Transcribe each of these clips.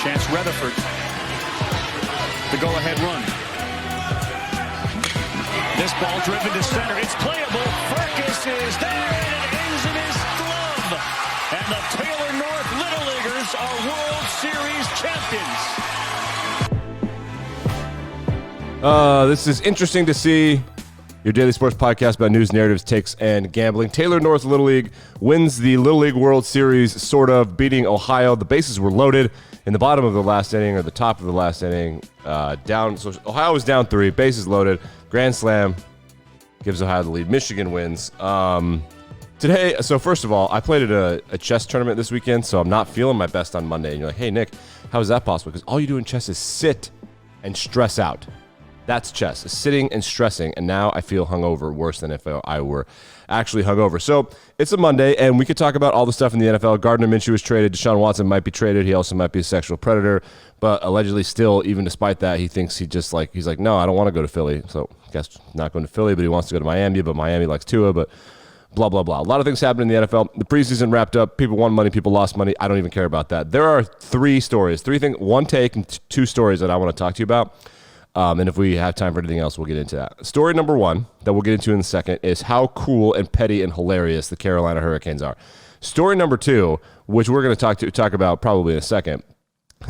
Chance Rutherford. The go-ahead run. This ball driven to center. It's playable. Farkas is there, and it ends in his glove. And the Taylor North Little Leaguers are World Series champions. This is interesting to see. Your daily sports podcast about news, narratives, takes, and gambling. Taylor North Little League wins the Little League World Series, sort of, beating Ohio. The bases were loaded in the bottom of the last inning, or the top of the last inning. Down. So Ohio was down 3, bases loaded. Grand slam gives Ohio the lead. Michigan wins. Today, so first of all, I played at a chess tournament this weekend, so I'm not feeling my best on Monday. And you're like, hey, Nick, how is that possible? Because all you do in chess is sit and stress out. That's chess, is sitting and stressing, and now I feel hungover worse than if I were actually hungover. So it's a Monday, and we could talk about all the stuff in the NFL. Gardner Minshew was traded. Deshaun Watson might be traded. He also might be a sexual predator, but allegedly still, even despite that, he thinks he's like, no, I don't want to go to Philly. So I guess not going to Philly, but he wants to go to Miami, but Miami likes Tua, but blah, blah, blah. A lot of things happened in the NFL. The preseason wrapped up. People won money. People lost money. I don't even care about that. There are 3 stories, 3 things, 1 take and 2 stories that I want to talk to you about. And if we have time for anything else, we'll get into that. Story number 1 that we'll get into in a second is how cool and petty and hilarious the Carolina Hurricanes are. Story number 2, which we're going to talk about probably in a second,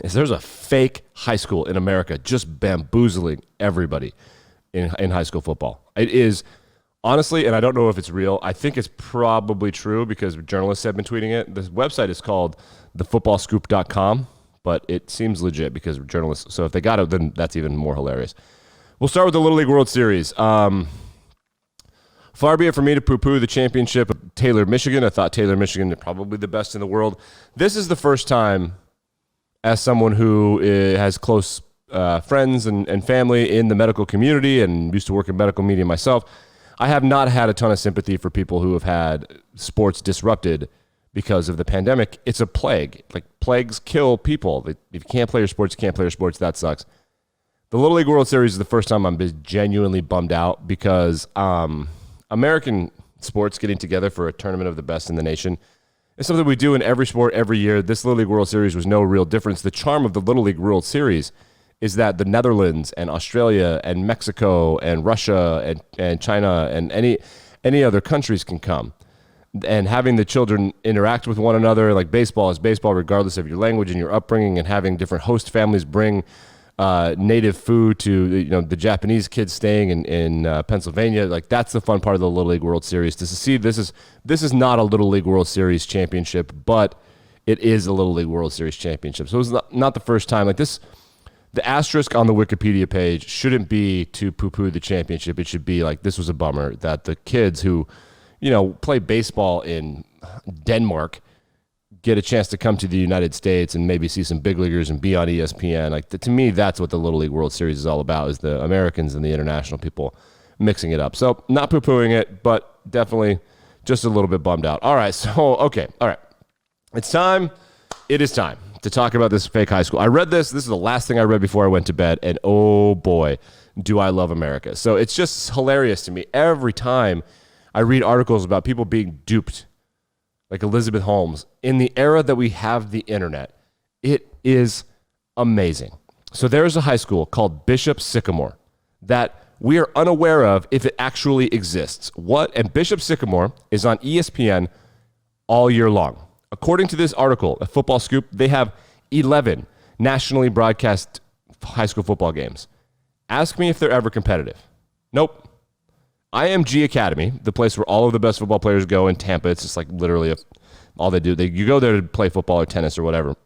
is there's a fake high school in America just bamboozling everybody in high school football. It is, honestly, and I don't know if it's real. I think it's probably true because journalists have been tweeting it. This website is called thefootballscoop.com. But it seems legit because we're journalists. So if they got it, then that's even more hilarious. We'll start with the Little League World Series. Far be it for me to poo-poo the championship of Taylor, Michigan. I thought Taylor, Michigan is probably the best in the world. This is the first time, as someone who has close friends and family in the medical community and used to work in medical media myself, I have not had a ton of sympathy for people who have had sports disrupted because of the pandemic. It's a plague. Like, plagues kill people. If you can't play your sports, you can't play your sports. That sucks. The Little League World Series is the first time I'm genuinely bummed out because American sports getting together for a tournament of the best in the nation is something we do in every sport every year. This Little League World Series was no real difference. The charm of the Little League World Series is that the Netherlands and Australia and Mexico and Russia and China and any other countries can come. And having the children interact with one another, like baseball is baseball regardless of your language and your upbringing, and having different host families bring native food to the Japanese kids staying in Pennsylvania. Like, that's the fun part of the Little League World Series. To see this is not a Little League World Series championship, but it is a Little League World Series championship. So it's not the first time. Like this, the asterisk on the Wikipedia page shouldn't be to poo-poo the championship. It should be like, this was a bummer that the kids who play baseball in Denmark get a chance to come to the United States and maybe see some big leaguers and be on ESPN. Like, to me, that's what the Little League World Series is all about, is the Americans and the international people mixing it up. So not poo-pooing it, but definitely just a little bit bummed out. All right, so, okay, all right. It's time. It is time to talk about this fake high school. I read this. This is the last thing I read before I went to bed, and oh boy, do I love America. So it's just hilarious to me every time I read articles about people being duped, like Elizabeth Holmes, in the era that we have the internet. It is amazing. So there's a high school called Bishop Sycamore that we are unaware of if it actually exists. And Bishop Sycamore is on ESPN all year long. According to this article at Football Scoop, they have 11 nationally broadcast high school football games. Ask me if they're ever competitive. Nope. IMG Academy, the place where all of the best football players go in Tampa, it's just like literally all they do. You go there to play football or tennis or whatever.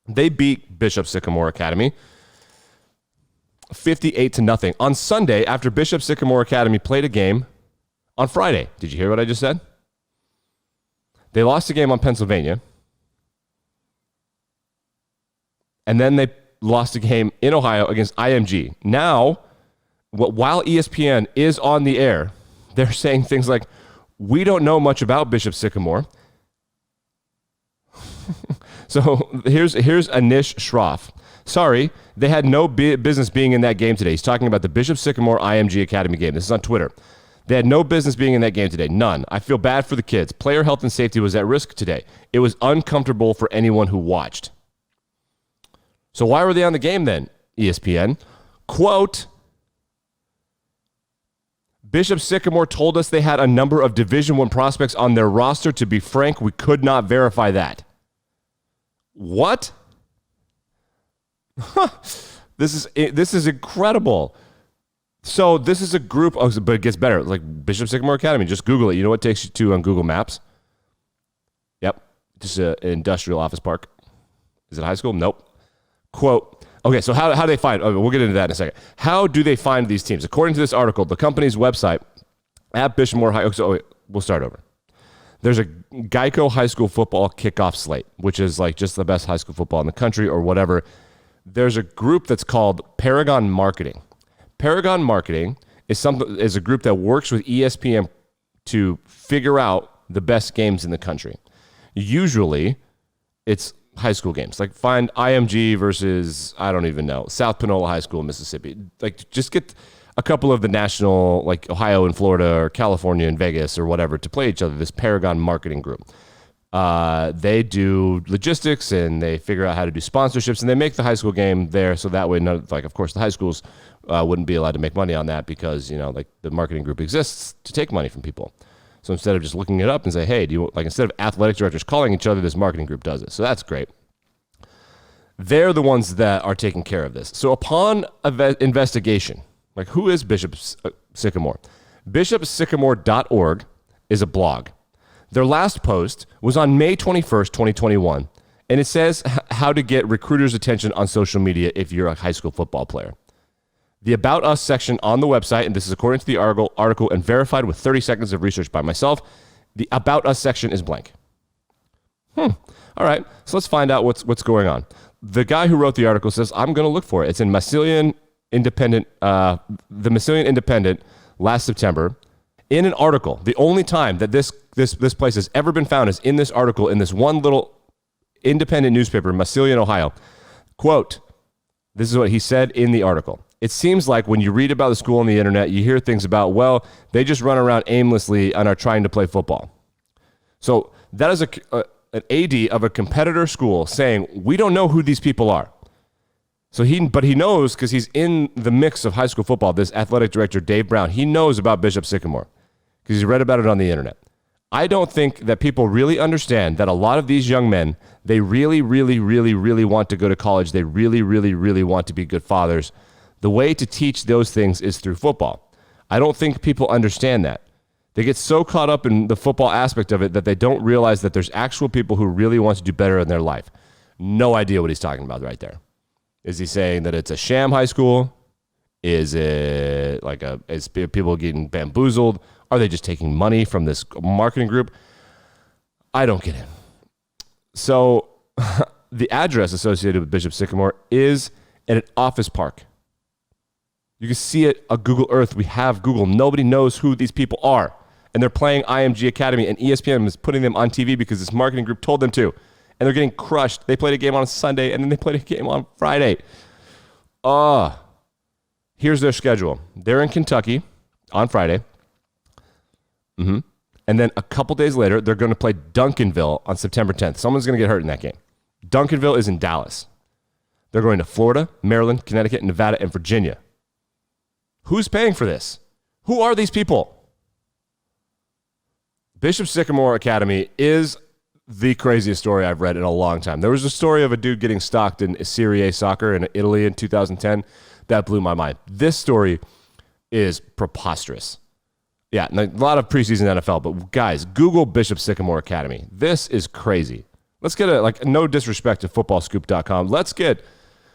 They beat Bishop Sycamore Academy 58-0 on Sunday after Bishop Sycamore Academy played a game on Friday. Did you hear what I just said? They lost a game on Pennsylvania, and then they lost a game in Ohio against IMG. Now, while ESPN is on the air, they're saying things like, we don't know much about Bishop Sycamore. So here's Anish Shroff. Sorry, they had no business being in that game today. He's talking about the Bishop Sycamore IMG Academy game. This is on Twitter. They had no business being in that game today. None. I feel bad for the kids. Player health and safety was at risk today. It was uncomfortable for anyone who watched. So why were they on the game then, ESPN? Quote, Bishop Sycamore told us they had a number of Division I prospects on their roster. To be frank, we could not verify that. What? This is incredible. So this is a group, but it gets better. Like Bishop Sycamore Academy. Just Google it. You know what it takes you to on Google Maps? Yep. Just an industrial office park. Is it high school? Nope. Quote, okay, so how do they find, we'll get into that in a second. How do they find these teams? According to this article, the company's website at Bishopmore High, we'll start over. There's a Geico high school football kickoff slate, which is like just the best high school football in the country or whatever. There's a group that's called Paragon Marketing. Paragon Marketing is a group that works with ESPN to figure out the best games in the country. Usually, it's high school games. Like find IMG versus, I don't even know, South Panola High School in Mississippi. Like just get a couple of the national, like Ohio and Florida or California and Vegas or whatever to play each other, this Paragon Marketing group. They do logistics and they figure out how to do sponsorships and they make the high school game there so that way, of course, the high schools wouldn't be allowed to make money on that because, like the marketing group exists to take money from people. So instead of just looking it up and say, hey, instead of athletic directors calling each other, this marketing group does it. So that's great. They're the ones that are taking care of this. So upon investigation, like who is Bishop Sycamore? BishopSycamore.org is a blog. Their last post was on May 21st, 2021, and it says how to get recruiters' attention on social media if you're a high school football player. The About Us section on the website, and this is according to the article and verified with 30 seconds of research by myself, the About Us section is blank. All right, so let's find out what's going on. The guy who wrote the article says, I'm going to look for it. It's in Massillon Independent, the Massillon Independent last September. In an article, the only time that this place has ever been found is in this article in this one little independent newspaper, Massillon, Ohio. Quote, this is what he said in the article. It seems like when you read about the school on the internet, you hear things about, well, they just run around aimlessly and are trying to play football. So that is an AD of a competitor school saying, we don't know who these people are. But he knows because he's in the mix of high school football, this athletic director, Dave Brown, he knows about Bishop Sycamore because he's read about it on the internet. I don't think that people really understand that a lot of these young men, they really, really, really, really want to go to college. They really, really, really want to be good fathers. The way to teach those things is through football. I don't think people understand that. They get so caught up in the football aspect of it that they don't realize that there's actual people who really want to do better in their life. No idea what he's talking about right there. Is he saying that it's a sham high school? Is it is people getting bamboozled? Are they just taking money from this marketing group? I don't get it. So the address associated with Bishop Sycamore is at an office park. You can see it on Google Earth. We have Google. Nobody knows who these people are. And they're playing IMG Academy, and ESPN is putting them on TV because this marketing group told them to. And they're getting crushed. They played a game on Sunday, and then they played a game on Friday. Here's their schedule. They're in Kentucky on Friday. And then a couple days later, they're going to play Duncanville on September 10th. Someone's going to get hurt in that game. Duncanville is in Dallas. They're going to Florida, Maryland, Connecticut, Nevada, and Virginia. Who's paying for this? Who are these people? Bishop Sycamore Academy is the craziest story I've read in a long time. There was a story of a dude getting stalked in Serie A soccer in Italy in 2010. That blew my mind. This story is preposterous. Yeah, a lot of preseason NFL, but guys, Google Bishop Sycamore Academy. This is crazy. Let's get no disrespect to footballscoop.com.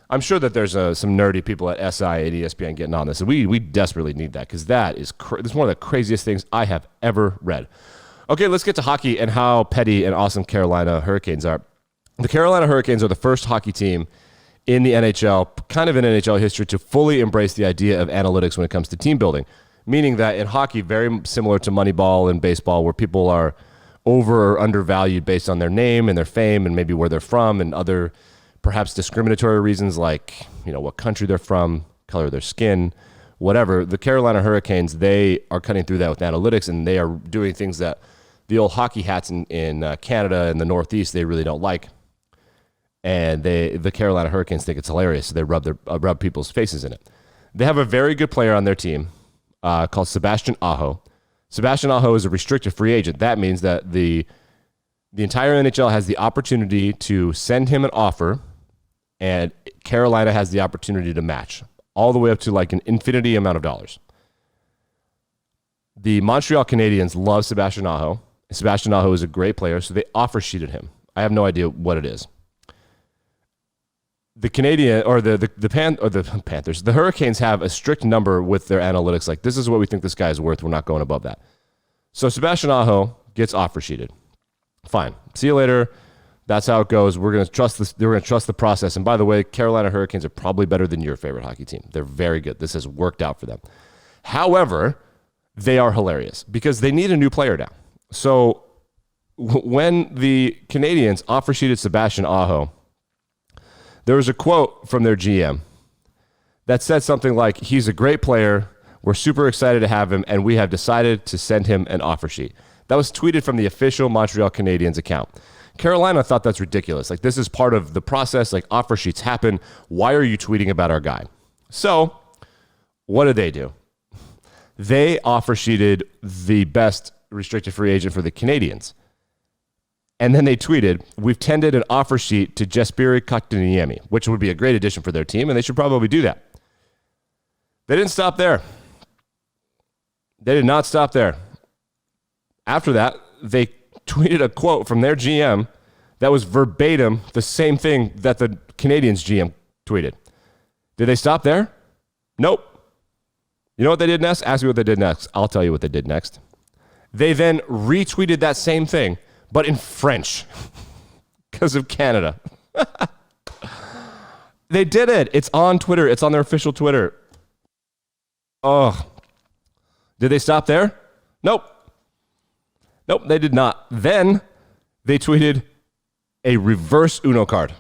I'm sure that there's some nerdy people at SI at ESPN getting on this. And we desperately need that because that is this is one of the craziest things I have ever read. Okay, let's get to hockey and how petty and awesome Carolina Hurricanes are. The Carolina Hurricanes are the first hockey team in the NHL, kind of in NHL history, to fully embrace the idea of analytics when it comes to team building. Meaning that in hockey, very similar to Moneyball and baseball, where people are over or undervalued based on their name and their fame and maybe where they're from and other perhaps discriminatory reasons like, what country they're from, color of their skin, whatever. The Carolina Hurricanes, they are cutting through that with analytics, and they are doing things that the old hockey hats in Canada and the Northeast, they really don't like. and the Carolina Hurricanes think it's hilarious, so they rub people's faces in it. They have a very good player on their team called Sebastian Aho. Sebastian Aho is a restricted free agent. That means that the entire NHL has the opportunity to send him an offer, and Carolina has the opportunity to match all the way up to like an infinity amount of dollars. The Montreal Canadiens love Sebastian Aho. Sebastian Aho is a great player, so they offer sheeted him. I have no idea what it is. The Canadian or the Panthers, the Hurricanes have a strict number with their analytics. Like, this is what we think this guy is worth. We're not going above that. So Sebastian Aho gets offer sheeted. Fine. See you later. That's how it goes. We're going to trust this. We're going to trust the process. And by the way, Carolina Hurricanes are probably better than your favorite hockey team. They're very good. This has worked out for them. However, they are hilarious because they need a new player now. So when the Canadiens offer sheeted Sebastian Aho, there was a quote from their GM that said something like, he's a great player, we're super excited to have him, and we have decided to send him an offer sheet. That was tweeted from the official Montreal Canadiens account. Carolina thought that's ridiculous. Like, this is part of the process. Like, offer sheets happen. Why are you tweeting about our guy? So what did they do? They offer sheeted the best restricted free agent for the Canadiens. And then they tweeted, we've tendered an offer sheet to Jesperi Kotkaniemi, which would be a great addition for their team, and they should probably do that. They didn't stop there. They did not stop there. After that, they tweeted a quote from their GM that was verbatim the same thing that the Canadiens GM tweeted. Did they stop there? Nope. You know what they did next? Ask me what they did next. I'll tell you what they did next. They then retweeted that same thing, but in French because of Canada. They did it. It's on Twitter. It's on their official Twitter. Oh. Did they stop there? Nope. Nope, they did not. Then they tweeted a reverse Uno card.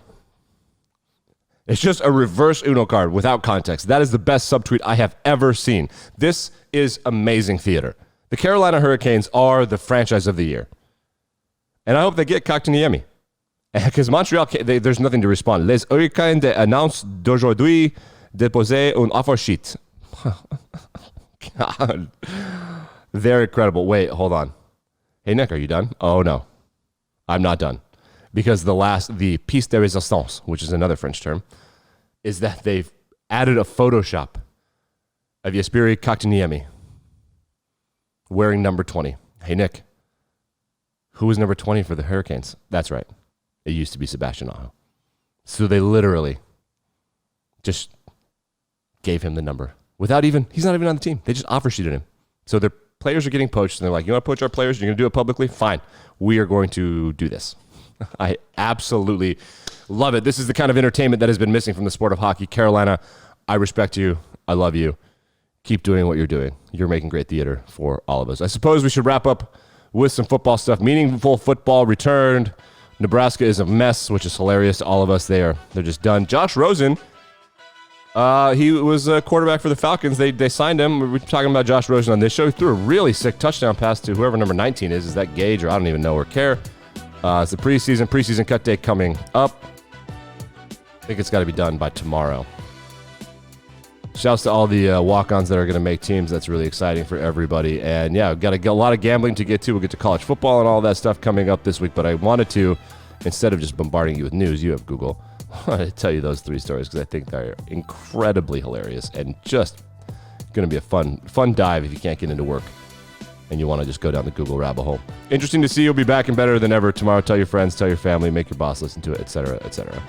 It's just a reverse Uno card without context. That is the best subtweet I have ever seen. This is amazing theater. The Carolina Hurricanes are the franchise of the year. And I hope they get Kotkaniemi. Because Montreal, there's nothing to respond. Les Hurricanes annoncent d'aujourd'hui déposer un offer sheet. God. They're incredible. Wait, hold on. Hey, Nick, are you done? Oh, no. I'm not done. Because the piece de résistance, which is another French term, is that they've added a Photoshop of Jesperi Kotkaniemi wearing number 20. Hey, Nick, who was number 20 for the Hurricanes? That's right. It used to be Sebastian Aho. So they literally just gave him the number he's not even on the team. They just offer sheeted him. So their players are getting poached, and they're like, you want to poach our players? You're going to do it publicly? Fine. We are going to do this. I absolutely love it. This is the kind of entertainment that has been missing from the sport of hockey. Carolina, I respect you. I love you. Keep doing what you're doing. You're making great theater for all of us. I suppose we should wrap up with some football stuff. Meaningful football returned. Nebraska is a mess, which is hilarious to all of us. They're just done. Josh Rosen, he was a quarterback for the Falcons. They signed him. We were talking about Josh Rosen on this show. He threw a really sick touchdown pass to whoever number 19 is. Is that Gage, or I don't even know or care. It's the preseason cut day coming up. I think it's got to be done by tomorrow. Shouts to all the walk-ons that are going to make teams. That's really exciting for everybody. And yeah, we've got a lot of gambling to get to. We'll get to college football and all that stuff coming up this week. But I wanted to, instead of just bombarding you with news, you have Google, I wanted to tell you those 3 stories because I think they're incredibly hilarious and just going to be a fun dive if you can't get into work and you want to just go down the Google rabbit hole. Interesting to see. You'll be back and better than ever tomorrow. Tell your friends, tell your family, make your boss listen to it, etc., etc.